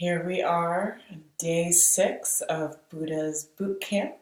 Here we are, day 6 of Buddha's Boot Camp.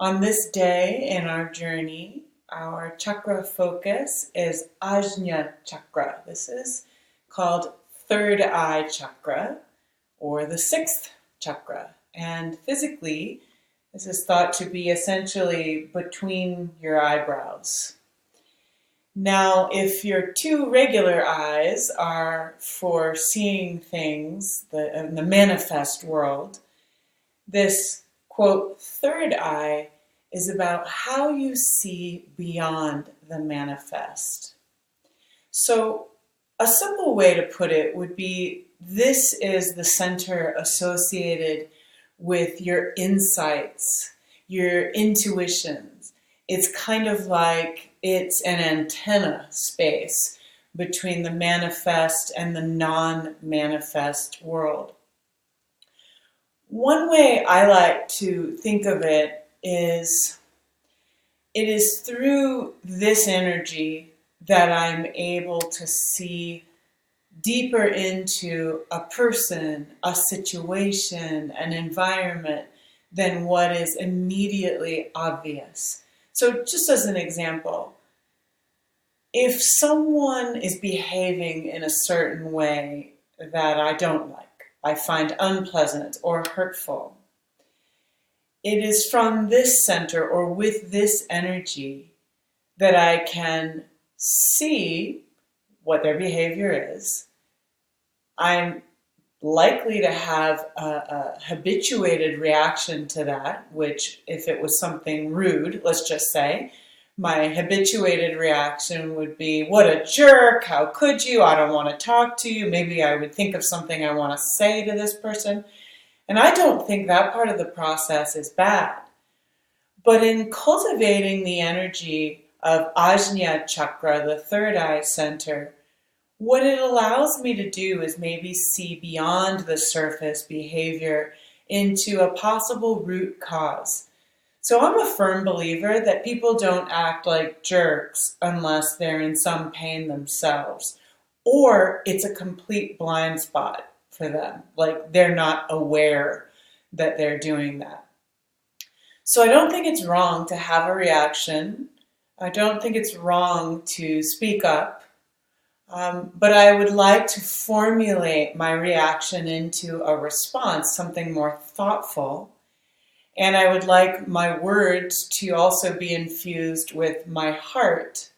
On this day in our journey, our chakra focus is Ajna Chakra. This is called third eye chakra, or the sixth chakra. And physically, this is thought to be essentially between your eyebrows. Now, if your two regular eyes are for seeing things in the manifest world, this, quote, third eye is about how you see beyond the manifest. So, a simple way to put it would be this is the center associated with your insights, your intuitions. It's kind of like it's an antenna space between the manifest and the non-manifest world. One way I like to think of it is through this energy that I'm able to see deeper into a person, a situation, an environment than what is immediately obvious. So just as an example, if someone is behaving in a certain way that I don't like, I find unpleasant or hurtful, it is from this center or with this energy that I can see what their behavior is. I'm likely to have a habituated reaction to that, which if it was something rude, let's just say, my habituated reaction would be, what a jerk, how could you, I don't want to talk to you, maybe I would think of something I want to say to this person. And I don't think that part of the process is bad. But in cultivating the energy of Ajna Chakra, the third eye center, what it allows me to do is maybe see beyond the surface behavior into a possible root cause. So I'm a firm believer that people don't act like jerks unless they're in some pain themselves, or it's a complete blind spot for them, like they're not aware that they're doing that. So I don't think it's wrong to have a reaction. I don't think it's wrong to speak up. But I would like to formulate my reaction into a response, something more thoughtful. And I would like my words to also be infused with my heart.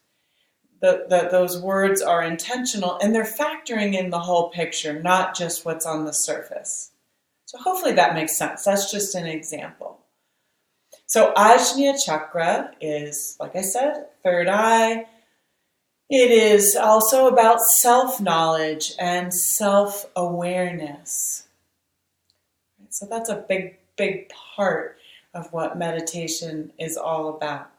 That those words are intentional and they're factoring in the whole picture, not just what's on the surface. So hopefully that makes sense. That's just an example. So Ajna Chakra is, like I said, third eye. It is also about self-knowledge and self-awareness. So that's a big, big part of what meditation is all about.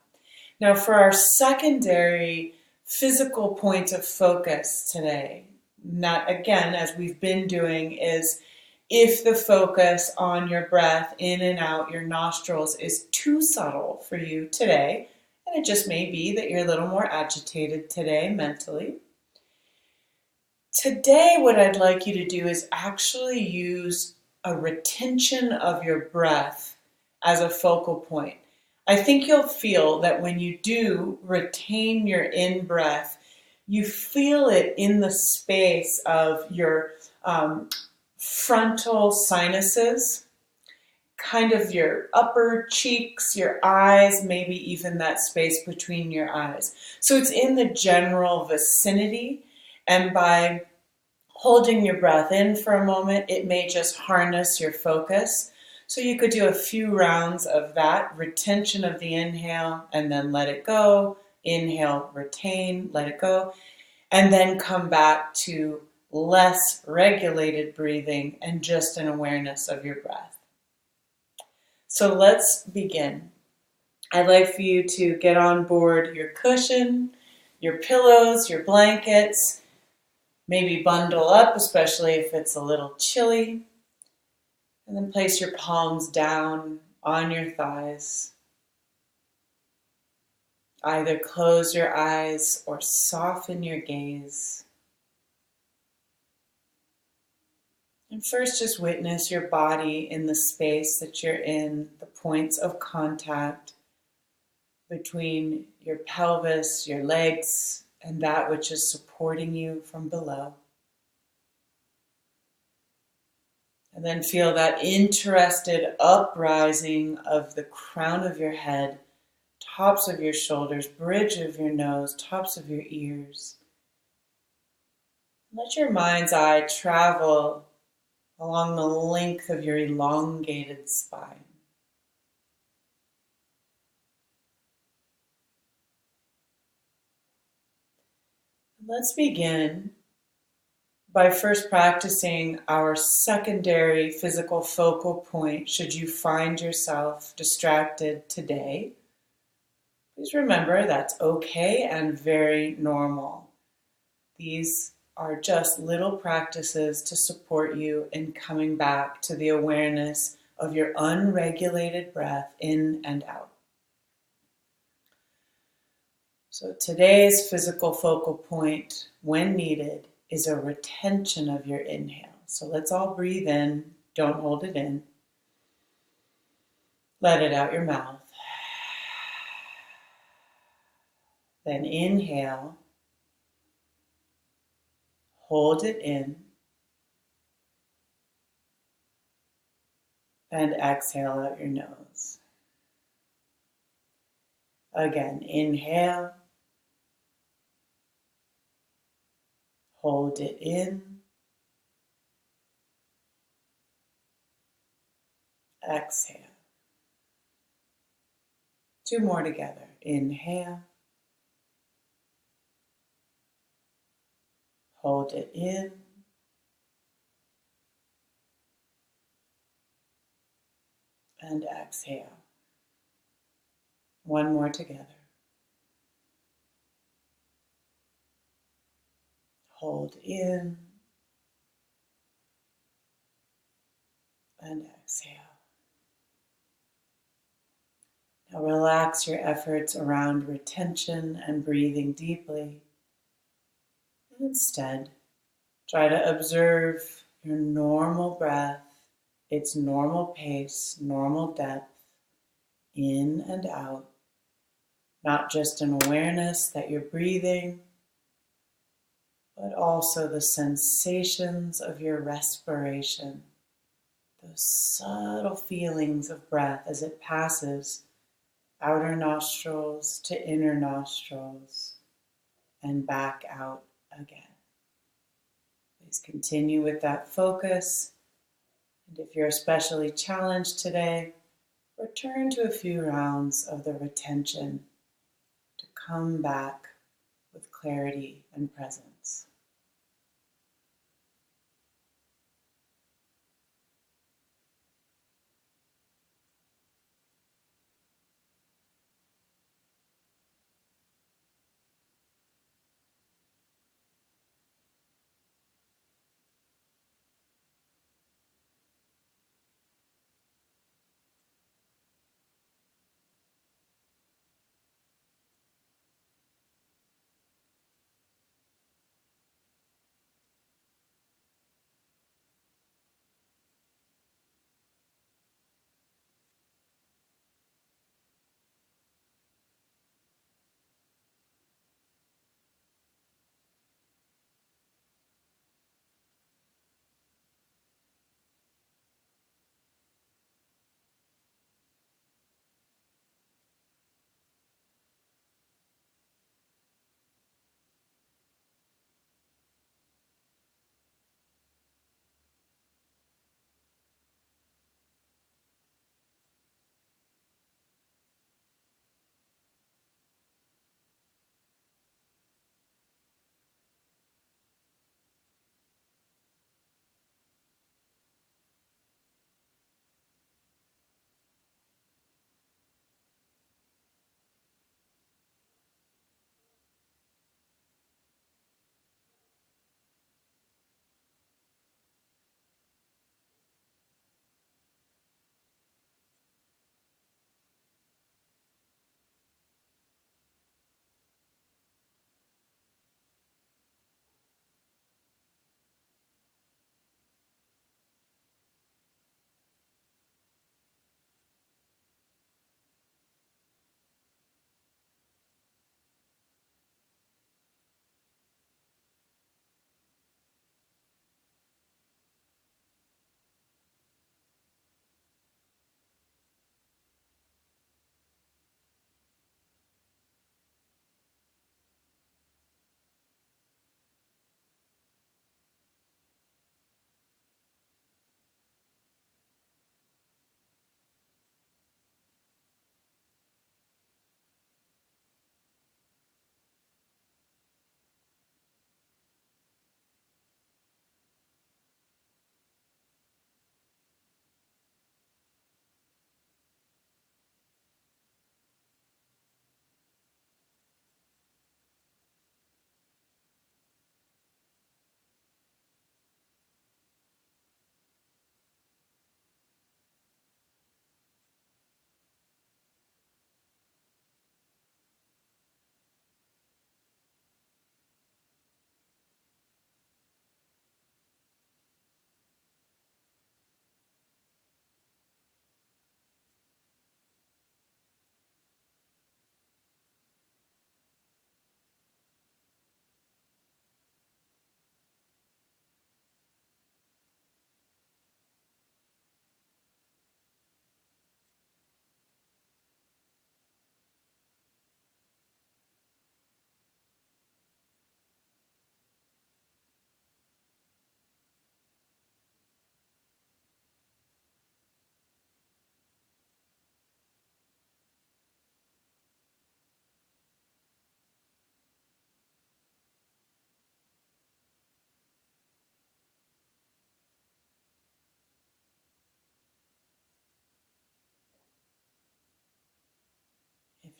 Now for our secondary physical point of focus today, not again, as we've been doing, is if the focus on your breath in and out your nostrils is too subtle for you today, and it just may be that you're a little more agitated today mentally. Today, what I'd like you to do is actually use a retention of your breath as a focal point. I think you'll feel that when you do retain your in-breath, you feel it in the space of your frontal sinuses, kind of your upper cheeks, your eyes, maybe even that space between your eyes. So it's in the general vicinity, and by holding your breath in for a moment, it may just harness your focus. So you could do a few rounds of that, retention of the inhale, and then let it go, inhale, retain, let it go, and then come back to less regulated breathing and just an awareness of your breath. So let's begin. I'd like for you to get on board your cushion, your pillows, your blankets, maybe bundle up, especially if it's a little chilly, and then place your palms down on your thighs. Either close your eyes or soften your gaze. And And first, just witness your body in the space that you're in, the points of contact between your pelvis, your legs, and that which is supporting you from below. And then feel that interested uprising of the crown of your head, tops of your shoulders, bridge of your nose, tops of your ears. Let your mind's eye travel along the length of your elongated spine. Let's begin by first practicing our secondary physical focal point should you find yourself distracted today. Please remember that's okay and very normal. These are just little practices to support you in coming back to the awareness of your unregulated breath in and out. So today's physical focal point, when needed, is a retention of your inhale. So let's all breathe in, don't hold it in. Let it out your mouth. Then inhale, hold it in, and exhale out your nose. Again, inhale, hold it in, exhale. Two more together. Inhale, hold it in, and exhale. One more together. Hold in, and exhale. Now relax your efforts around retention and breathing deeply. And instead, try to observe your normal breath, its normal pace, normal depth, in and out. Not just an awareness that you're breathing, but also the sensations of your respiration, those subtle feelings of breath as it passes outer nostrils to inner nostrils and back out again. Please continue with that focus. And if you're especially challenged today, return to a few rounds of the retention to come back with clarity and presence.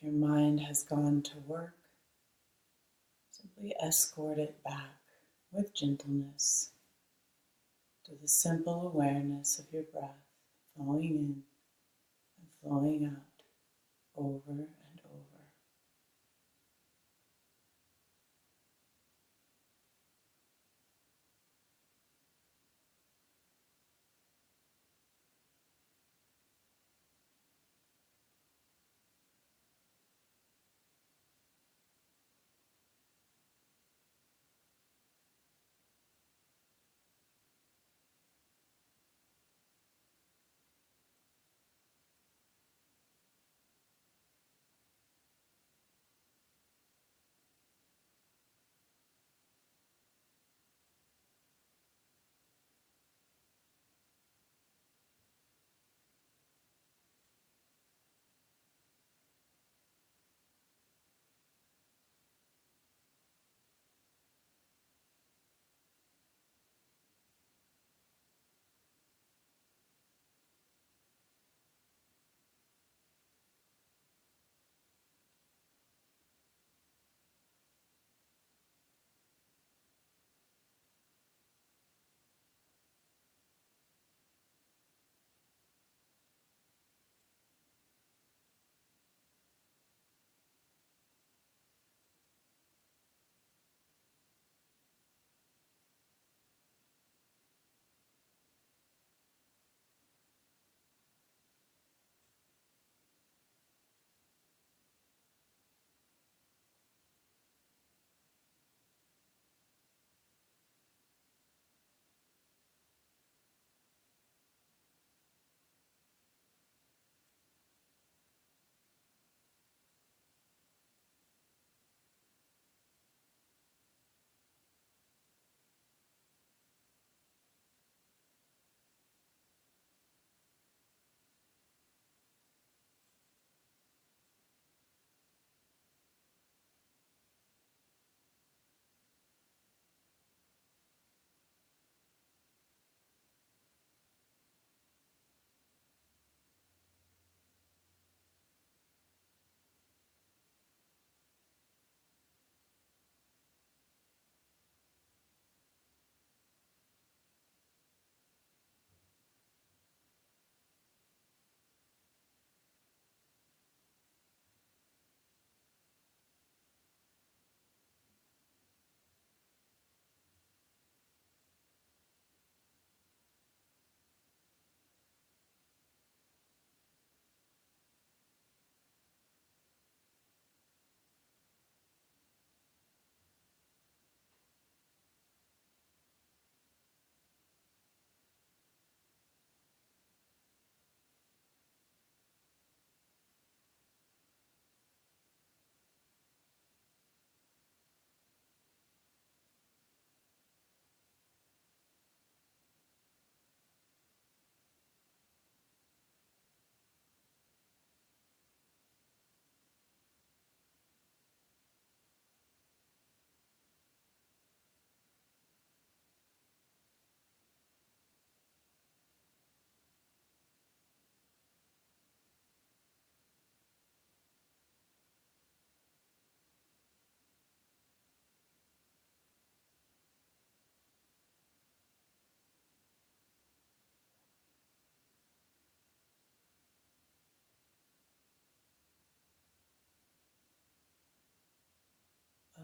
If your mind has gone to work, simply escort it back with gentleness to the simple awareness of your breath flowing in and flowing out over and over.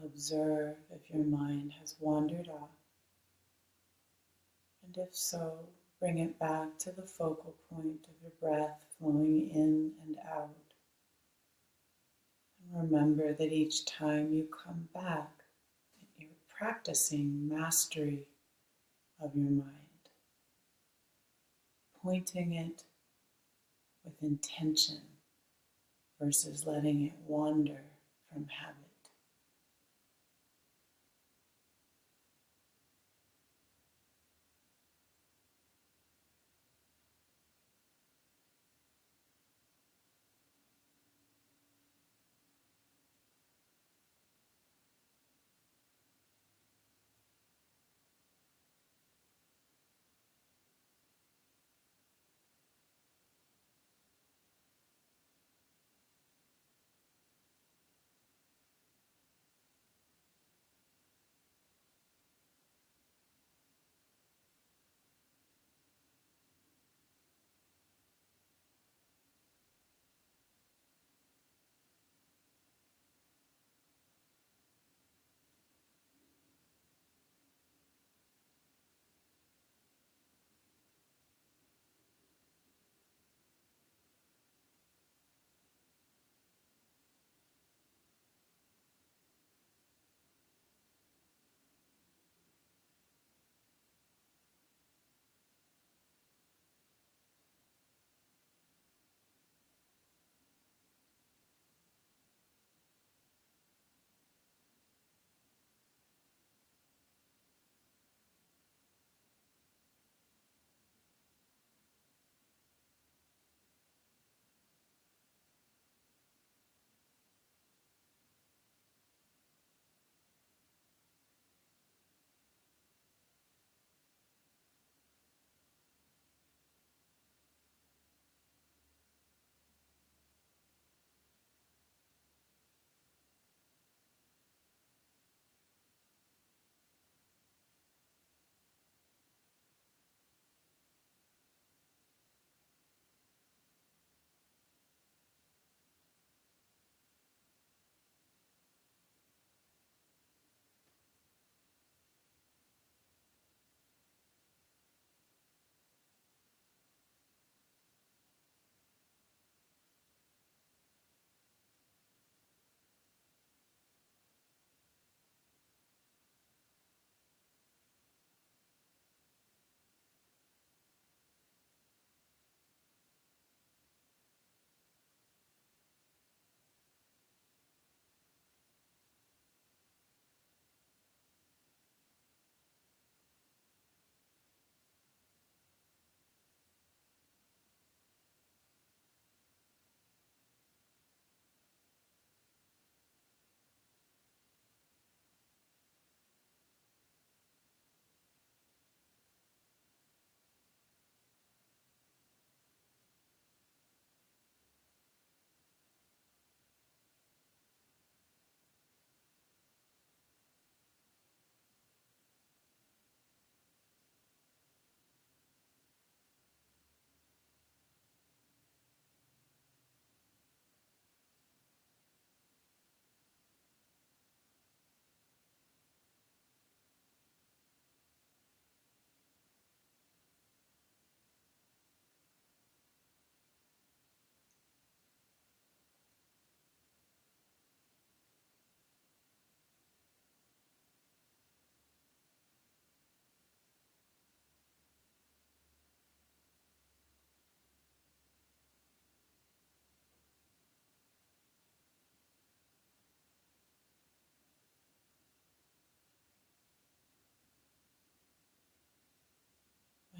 Observe if your mind has wandered off, and if so, bring it back to the focal point of your breath flowing in and out. And remember that each time you come back, you're practicing mastery of your mind, pointing it with intention versus letting it wander from habit.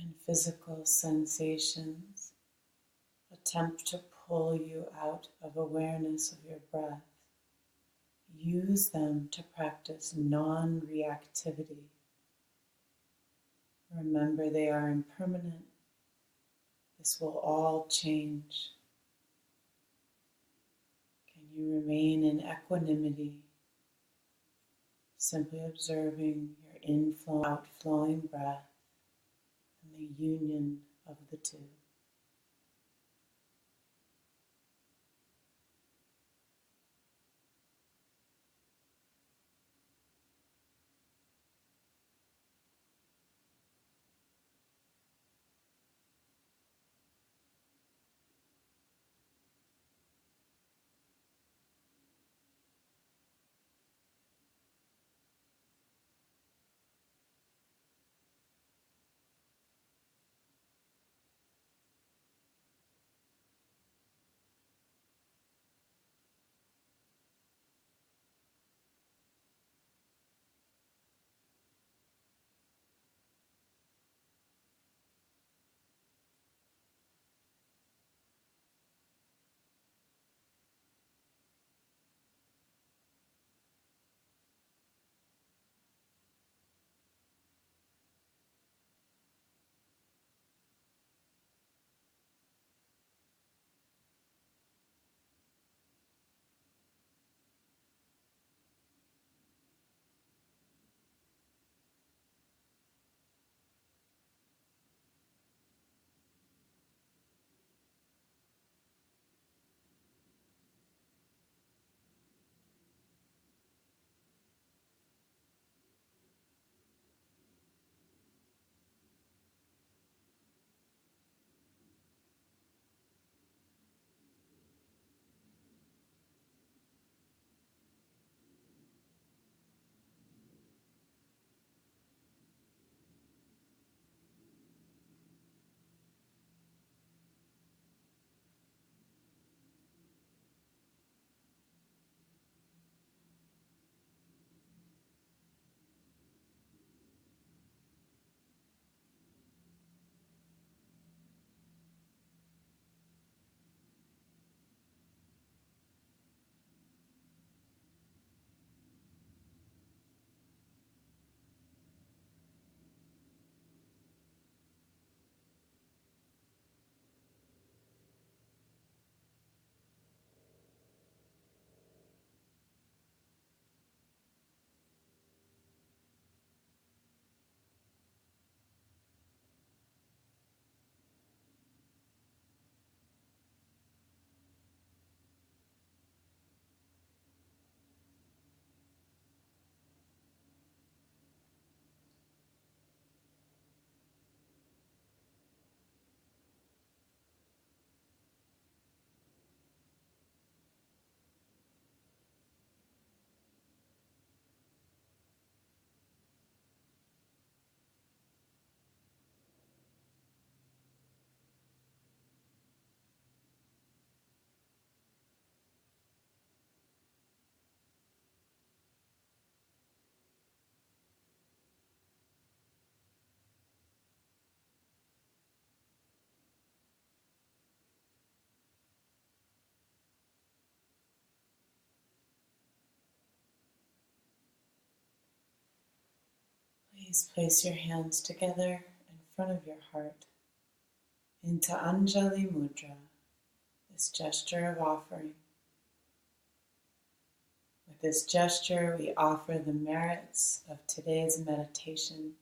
and physical sensations attempt to pull you out of awareness of your breath, use them to practice non-reactivity. Remember, they are impermanent. This will all change. Can you remain in equanimity, simply observing your inflow, outflowing breath and the union of the two? Please place your hands together in front of your heart into Anjali Mudra, this gesture of offering. With this gesture, we offer the merits of today's meditation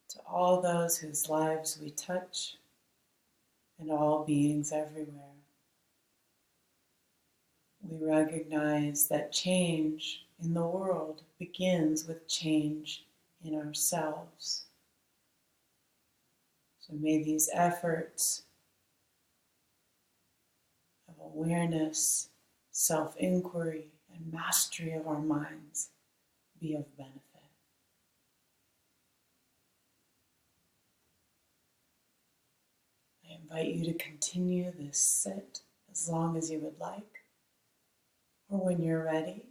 to all those whose lives we touch and all beings everywhere. We recognize that change in the world begins with change in ourselves. So may these efforts of awareness, self-inquiry, and mastery of our minds be of benefit. I invite you to continue this sit as long as you would like, or when you're ready,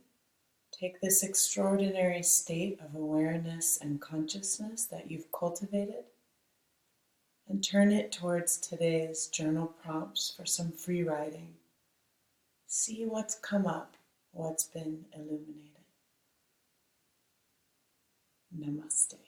take this extraordinary state of awareness and consciousness that you've cultivated and turn it towards today's journal prompts for some free writing. See what's come up, what's been illuminated. Namaste.